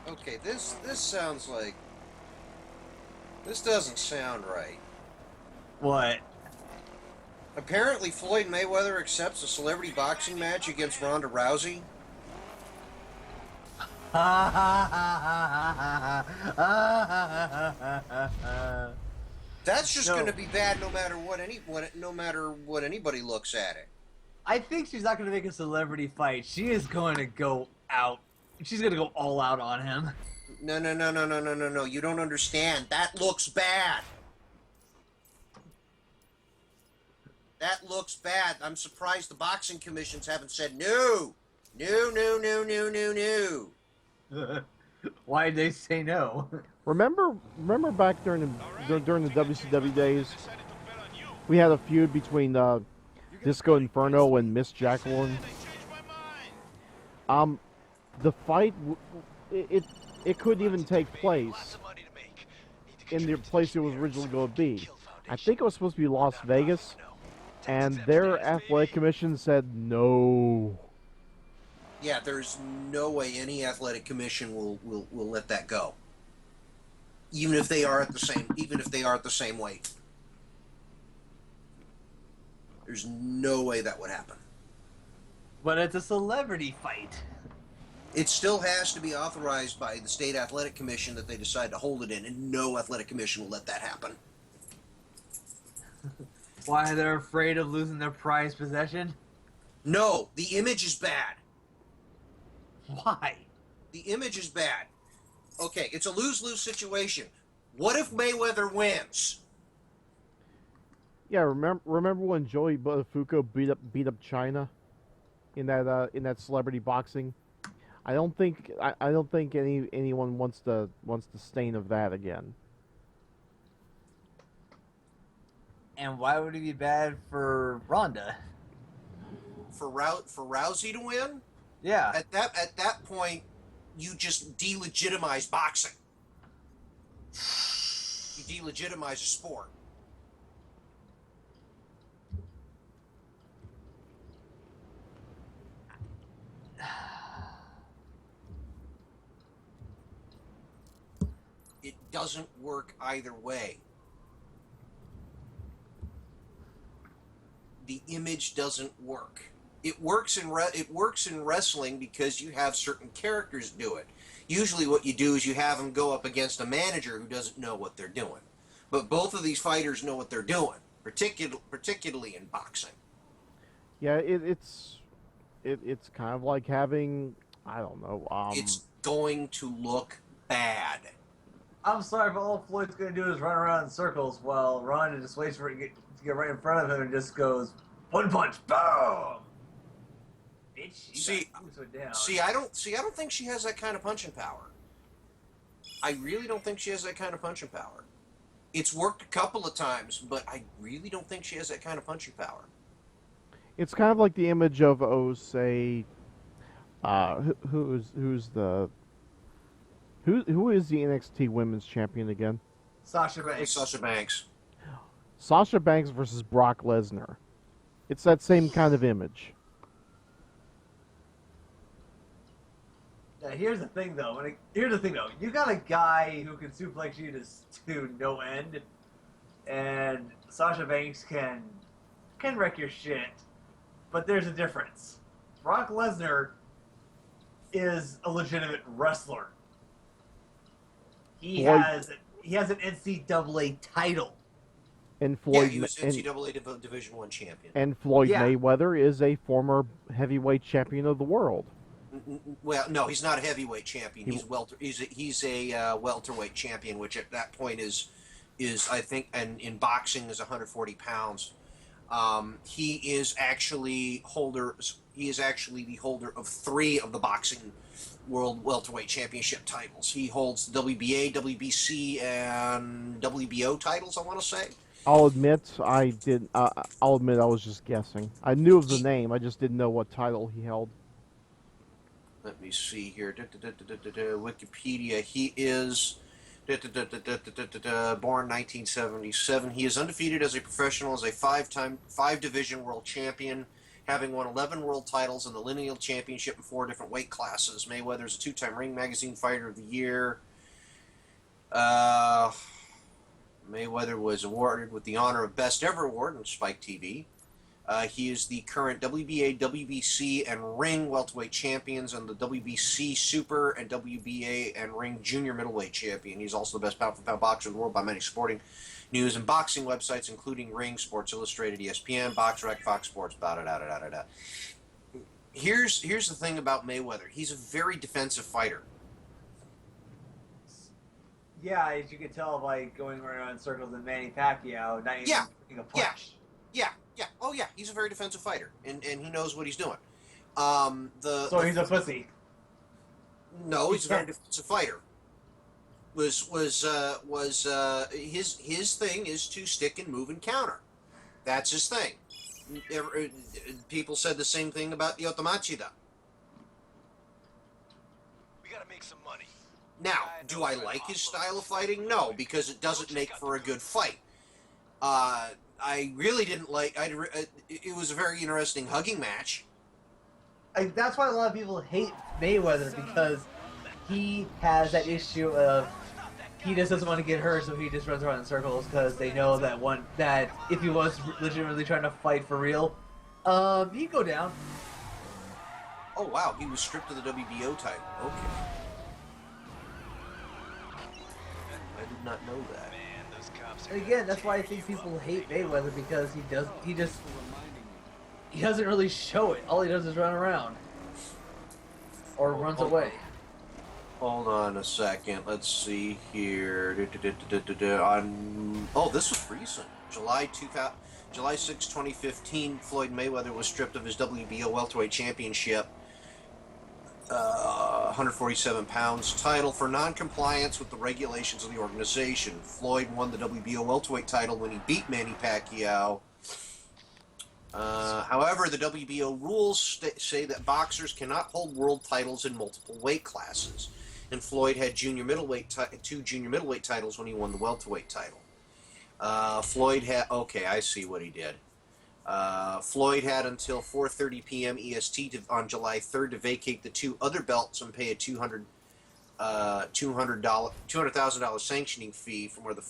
Okay, this sounds like this doesn't sound right. What? Apparently, Floyd Mayweather accepts a celebrity boxing match against Ronda Rousey. That's just going to No, be bad no matter what anybody looks at it. I think she's not going to make a celebrity fight. She is going to go out. She's going to go all out on him. No, no, no, no, no, no, no, no. You don't understand. That looks bad. That looks bad. I'm surprised the boxing commissions haven't said no. No, no, no, no, no, no. Why did they say no? Remember back during the WCW days, we had a feud between Disco Inferno and Miss Jacqueline. Um, the fight it couldn't even take place in the place it was originally going to be. I think it was supposed to be Las Vegas, and their athletic commission said no. Yeah, there's no way any athletic commission will let that go. Even if they are at the same weight. There's no way that would happen. But it's a celebrity fight. It still has to be authorized by the state athletic commission that they decide to hold it in, and no athletic commission will let that happen. Why they're afraid of losing their prized possession? No, the image is bad. Why? The image is bad. Okay, it's a lose-lose situation. What if Mayweather wins? Yeah, remember when Joey Buttafuoco beat up China in that celebrity boxing? I don't think anyone wants the stain of that again. And why would it be bad for Ronda? For Rousey to win? Yeah. At that point, you just delegitimize boxing. You delegitimize a sport. It doesn't work either way. The image doesn't work. It works in wrestling because you have certain characters do it. Usually what you do is you have them go up against a manager who doesn't know what they're doing. But both of these fighters know what they're doing, particularly in boxing. Yeah, it's kind of like having, I don't know. It's going to look bad. I'm sorry, but all Floyd's going to do is run around in circles while Ronda just waits for it to get right in front of him and just goes, one punch, boom! Bitch, I don't think she has that kind of punching power. I really don't think she has that kind of punching power. It's worked a couple of times, but I really don't think she has that kind of punching power. It's kind of like the image of, say, who's the who is the NXT Women's Champion again? Sasha Banks. Sasha Banks. Sasha Banks versus Brock Lesnar. It's that same kind of image. Now, here's the thing, though. You got a guy who can suplex you to no end, and Sasha Banks can wreck your shit. But there's a difference. Brock Lesnar is a legitimate wrestler. He has an NCAA title. And Floyd, he was NCAA Division I champion. And Floyd Mayweather is a former heavyweight champion of the world. Well, no, he's not a heavyweight champion. He's a welterweight champion, which at that point is I think, and in boxing is 140 pounds. He is actually the holder of 3 of the boxing world welterweight championship titles. He holds WBA, WBC, and WBO titles, I want to say. I'll admit I was just guessing. I knew of the name, I just didn't know what title he held. Let me see here. Wikipedia. He is born 1977. He is undefeated as a professional, as a 5 division world champion. having won 11 world titles and the lineal championship in 4 different weight classes. Mayweather is a 2-time Ring Magazine Fighter of the Year. Mayweather was awarded with the honor of Best Ever Award on Spike TV. He is the current WBA, WBC, and Ring welterweight champions, and the WBC Super and WBA and Ring Junior middleweight champion. He's also the best pound-for-pound boxer in the world by many sporting news and boxing websites, including Ring, Sports Illustrated, ESPN, BoxRec, Fox Sports, da-da-da-da-da-da. Here's the thing about Mayweather. He's a very defensive fighter. Yeah, as you can tell by going around in circles with Manny Pacquiao, not even taking a punch. Yeah. Oh, yeah. He's a very defensive fighter, and he knows what he's doing. So he's a pussy. No, he's a very defensive fighter. His thing is to stick and move and counter. That's his thing. People said the same thing about Lyoto Machida. We gotta make some money. Now, do I like his style of fighting? No, because it doesn't make for a good fight. I really didn't like. It was a very interesting hugging match. That's why a lot of people hate Mayweather, because he has that issue of he just doesn't want to get hurt, so he just runs around in circles because they know that if he was legitimately trying to fight for real, he'd go down. Oh wow, he was stripped of the WBO title. Okay, I did not know that. Man, those cops are And again, that's why I think people hate Mayweather, because he doesn't really show it. All he does is run around or runs away. Hold on a second. Let's see here. This was recent. July 6, 2015, Floyd Mayweather was stripped of his WBO welterweight championship, 147 pounds title for non-compliance with the regulations of the organization. Floyd won the WBO welterweight title when he beat Manny Pacquiao. However, the WBO rules say that boxers cannot hold world titles in multiple weight classes, and Floyd had two junior middleweight titles when he won the welterweight title. Floyd had, okay, I see what he did. Floyd had until 4:30 p.m. EST on July 3rd to vacate the 2 other belts and pay a $200,000 sanctioning fee from the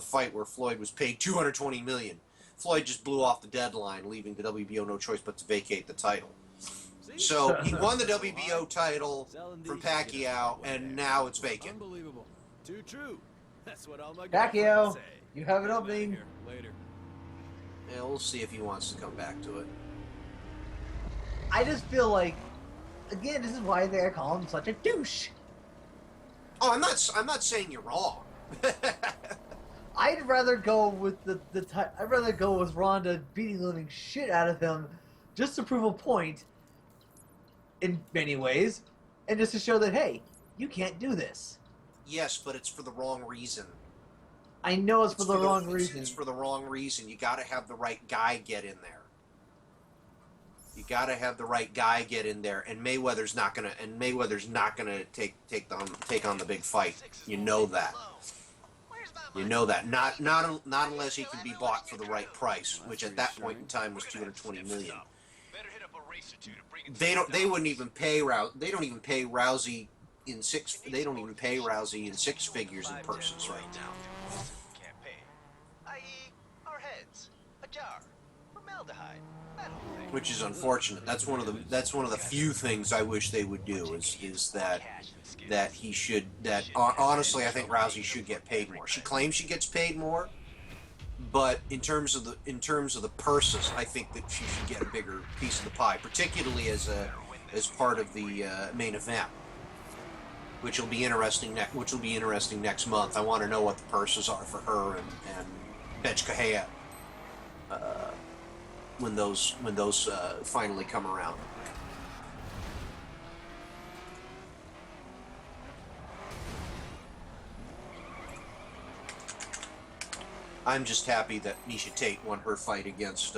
fight where Floyd was paid $220 million. Floyd just blew off the deadline, leaving the WBO no choice but to vacate the title. So he won the WBO title from Pacquiao, and now it's vacant. Unbelievable. Too true. That's what all my Pacquiao, say. you have an opening. Later. Yeah, we'll see if he wants to come back to it. I just feel like, again, this is why they call him such a douche. Oh, I'm not saying you're wrong. I'd rather go with I'd rather go with Ronda beating the living shit out of him, just to prove a point. In many ways, and just to show that, hey, you can't do this. Yes, but it's for the wrong reason. I know it's for the wrong reason. It's for the wrong reason. You got to have the right guy get in there. You got to have the right guy get in there, and Mayweather's not gonna take on the big fight. You know that. You know that. Not unless he can be bought for the right price, which at that point in time was $220 million. They wouldn't even pay They don't even pay Rousey in 6 figures in purses right now. Can't pay. I.e., our heads, a jar, formaldehyde, that whole thing. Which is unfortunate. That's one of the few things I wish they would do is that honestly I think Rousey should get paid more. She claims she gets paid more, but in terms of the purses, I think that she should get a bigger piece of the pie, particularly as part of the main event, which will be interesting next month. I want to know what the purses are for her and Betch Kahea when those finally come around. I'm just happy that Miesha Tate won her fight against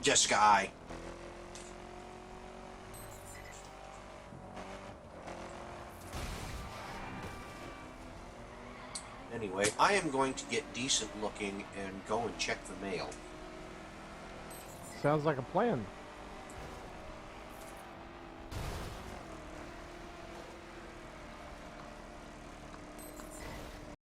Jessica Ai. Anyway, I am going to get decent looking and go and check the mail. Sounds like a plan.